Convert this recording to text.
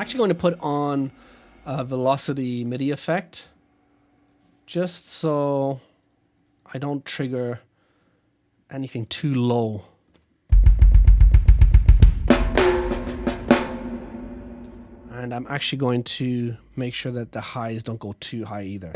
actually going to put on a Velocity Midi Effect just so I don't trigger anything too low. And I'm actually going to make sure that the highs don't go too high either.